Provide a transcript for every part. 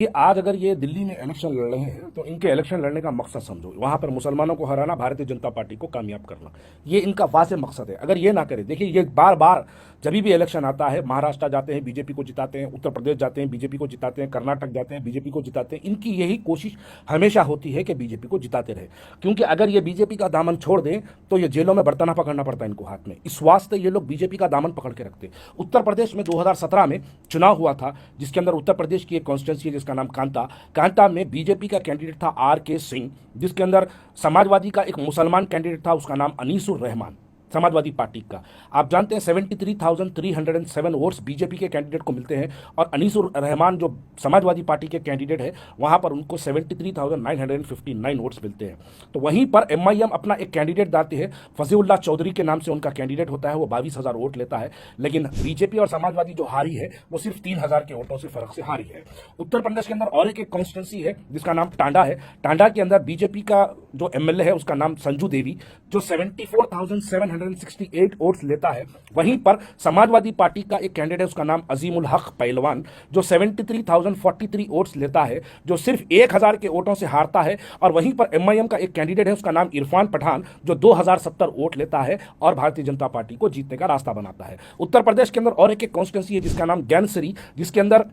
कि आज अगर ये दिल्ली में इलेक्शन लड़ रहे हैं तो इनके इलेक्शन लड़ने का मकसद समझो, वहां पर मुसलमानों को हराना, भारतीय जनता पार्टी को कामयाब करना, ये इनका वाज़ेह मकसद है। अगर ये ना करे, देखिए ये बार बार जब भी इलेक्शन आता है, महाराष्ट्र जाते हैं बीजेपी को जिताते हैं, उत्तर प्रदेश जाते हैं बीजेपी को जिताते हैं, कर्नाटक जाते हैं बीजेपी को जिताते हैं। इनकी यही कोशिश हमेशा होती है कि बीजेपी को जिताते रहे, क्योंकि अगर ये बीजेपी का दामन छोड़ दें तो ये जेलों में बर्तना पकड़ना पड़ता है इनको हाथ में। इस वास्ते ये लोग बीजेपी का दामन पकड़ के रखते। उत्तर प्रदेश में 2017 में चुनाव हुआ था, जिसके अंदर उत्तर प्रदेश की एक कॉन्स्टिट्यूंसी है जिसका नाम कांता। कांता में बीजेपी का कैंडिडेट था आर के सिंह, जिसके अंदर समाजवादी का एक मुसलमान कैंडिडेट था, उसका नाम अनीसुर रहमान, समाजवादी पार्टी का। आप जानते हैं 73,307 वोट्स बीजेपी के कैंडिडेट को मिलते हैं, और अनीसुर रहमान जो समाजवादी पार्टी के कैंडिडेट है वहां पर उनको 73,959 वोट्स मिलते हैं। तो वहीं पर एमआईएम अपना एक कैंडिडेट डालती है, फजीउल्लाह चौधरी के नाम से उनका कैंडिडेट होता है, वो 22,000 वोट लेता है। लेकिन बीजेपी और समाजवादी जो हारी है वो सिर्फ 3,000 के वोटों से फर्क से हारी है। उत्तर प्रदेश के अंदर और एक कॉन्स्टिट्यूंसी है जिसका नाम टांडा है। टांडा के अंदर बीजेपी का जो एमएलए है उसका नाम संजू देवी, जो 74,768 वोट्स लेता है। वहीं पर समाजवादी पार्टी का एक कैंडिडेट है, उसका नाम अजीमुल हक पहलवान, जो 73,043 वोट्स लेता है, जो सिर्फ 1,000 के वोटों से हारता है। और वहीं पर एमआईएम का एक कैंडिडेट है, उसका नाम इरफान पठान, जो 2,070 वोट लेता है और भारतीय जनता पार्टी को जीतने का रास्ता बनाता है। उत्तर प्रदेश के अंदर और एक कॉन्स्टिट्यूंसी है जिसका नाम ज्ञानसरी, जिसके अंदर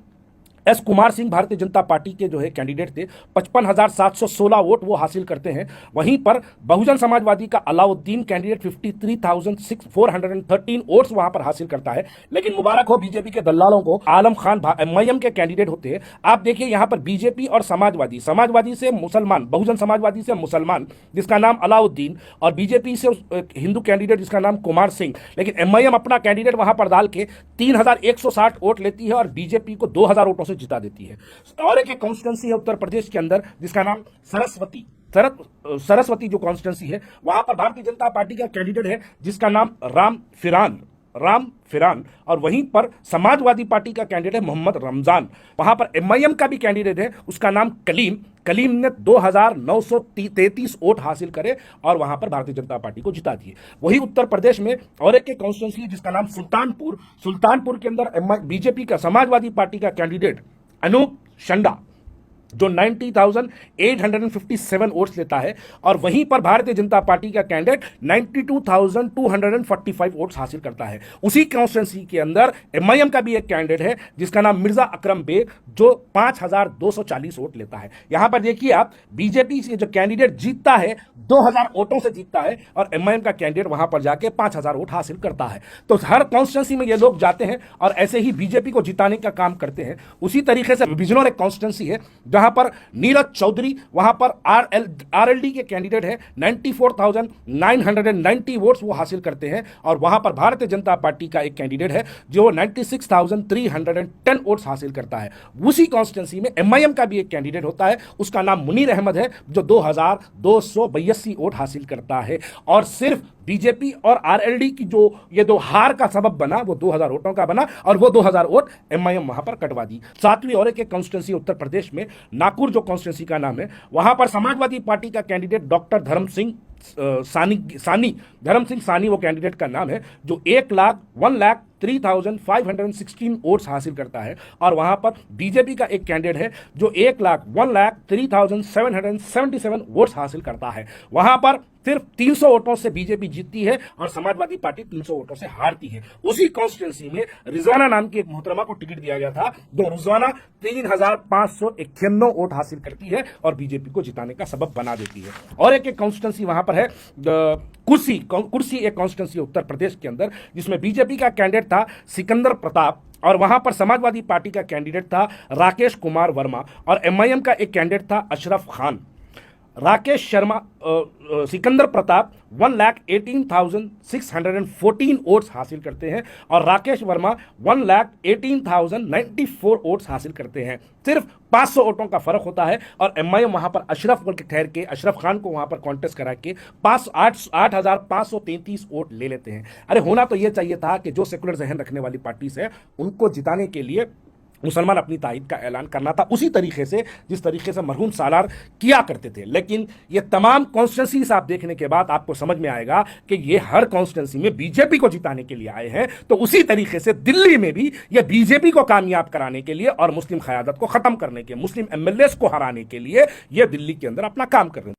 एस कुमार सिंह भारतीय जनता पार्टी के जो है कैंडिडेट थे, 55,716 वोट वो हासिल करते हैं। वहीं पर बहुजन समाजवादी का अलाउद्दीन कैंडिडेट 53,413 वोट्स वहां पर हासिल करता है। लेकिन मुबारक हो बीजेपी के दलालों को, आलम खान एमआईएम के कैंडिडेट होते हैं। आप देखिए यहां पर बीजेपी और समाजवादी, समाजवादी से मुसलमान, बहुजन समाजवादी से मुसलमान जिसका नाम अलाउद्दीन, और बीजेपी से हिंदू कैंडिडेट जिसका नाम कुमार सिंह। लेकिन एमआईएम अपना कैंडिडेट वहां पर डाल के 3,160 वोट लेती है और बीजेपी को 2,000 वोटों से जिता देती है। और एक कॉन्स्टिट्यूंसी है उत्तर प्रदेश के अंदर जिसका नाम सरस्वती जो कॉन्स्टिट्यूंसी है, वहां पर भारतीय जनता पार्टी का कैंडिडेट है जिसका नाम राम फिरान, और वहीं पर समाजवादी पार्टी का कैंडिडेट है मोहम्मद रमजान। वहां पर एमआईएम का भी कैंडिडेट है, उसका नाम कलीम ने 2,933 वोट हासिल करे और वहां पर भारतीय जनता पार्टी को जिता दिए। वही उत्तर प्रदेश में और एक कॉन्स्टिट्यूंसी है जिसका नाम सुल्तानपुर के अंदर बीजेपी का, समाजवादी पार्टी का कैंडिडेट अनूप शंडा, जो 90,857 वोट्स लेता है, और वहीं पर भारतीय जनता पार्टी का कैंडिडेट 92,245 वोट्स हासिल करता है। उसी कॉन्स्टिट्यूंसी के अंदर एमआईएम का भी एक कैंडिडेट है जिसका नाम मिर्जा अकरम बेग, जो 5,240 वोट लेता है। यहां पर देखिए आप, बीजेपी से जो कैंडिडेट जीतता है 2,000 वोटों से जीतता है, और एमआईएम का कैंडिडेट वहां पर जाके 5,000 वोट हासिल करता है। तो हर कॉन्स्टिट्यूंसी में ये लोग जाते हैं और ऐसे ही बीजेपी को जिताने का काम करते हैं। उसी तरीके से बिजनौर एक कॉन्स्टिट्यूंसी है जहां पर नीरज चौधरी, वहां पर आरएलडी के कैंडिडेट है, 94,990 वोट्स वो हासिल करते हैं, और वहां पर भारतीय जनता पार्टी का एक कैंडिडेट है जो 96,310 वोट्स हासिल करता है। उसी कॉन्स्टिट्यूंसी में एमआईएम का भी एक कैंडिडेट होता है, उसका नाम मुनीर अहमद है, जो 2,282 वोट हासिल करता है। और सिर्फ बीजेपी और आरएलडी की जो ये दो हार का सबब बना, वो 2,000 वोटों का बना, और वो 2,000 वोट एमआईएम वहां पर कटवा दी। सातवीं और एक कॉन्स्टिट्यूंसी उत्तर प्रदेश में, नागपुर जो कॉन्स्टिट्यूंसी का नाम है, वहां पर समाजवादी पार्टी का कैंडिडेट डॉक्टर धर्म सिंह सानी वो कैंडिडेट का नाम है, जो 1,03,516 वोट्स हासिल करता है। और वहां पर बीजेपी का एक कैंडिडेट है जो 1,03,777 वोट्स हासिल करता है। वहां पर सिर्फ 300 वोटों से बीजेपी जीतती है और समाजवादी पार्टी 300 वोटों से हारती है। उसी कॉन्स्टिट्यूंसी में रिजवाना नाम की एक मोहतरमा को टिकट दिया गया था, जो रिजवाना 3,591 वोट हासिल करती है और बीजेपी को जिताने का सबब बना देती है। और एक कॉन्स्टिट्यूंसी वहां पर है कुर्सी एक कॉन्स्टिट्यूंसी उत्तर प्रदेश के अंदर, जिसमें बीजेपी का कैंडिडेट था सिकंदर प्रताप, और वहां पर समाजवादी पार्टी का कैंडिडेट था राकेश कुमार वर्मा, और एमआईएम का एक कैंडिडेट था अशरफ खान। राकेश शर्मा सिकंदर प्रताप 1,18,614 वोट्स हासिल करते हैं, और राकेश वर्मा 1,18,094 वोट्स हासिल करते हैं। सिर्फ 500 वोटों का फर्क होता है, और एमआईएम वहां पर अशरफ खान को वहां पर कॉन्टेस्ट करा के 8,533 वोट ले लेते हैं। अरे होना तो यह चाहिए था कि जो सेकुलर जहन रखने वाली पार्टी है उनको जिताने के लिए मुसलमान अपनी ताईद का ऐलान करना था उसी तरीके से जिस तरीके से मरहूम सालार किया करते थे। लेकिन ये तमाम कॉन्स्टिट्यूंसीज आप देखने के बाद आपको समझ में आएगा कि ये हर कॉन्स्टिट्यूंसी में बीजेपी को जिताने के लिए आए हैं। तो उसी तरीके से दिल्ली में भी ये बीजेपी को कामयाब कराने के लिए और मुस्लिम क़यादत को खत्म करने के, मुस्लिम एमएलए को हराने के लिए ये दिल्ली के अंदर अपना काम कर रहे हैं।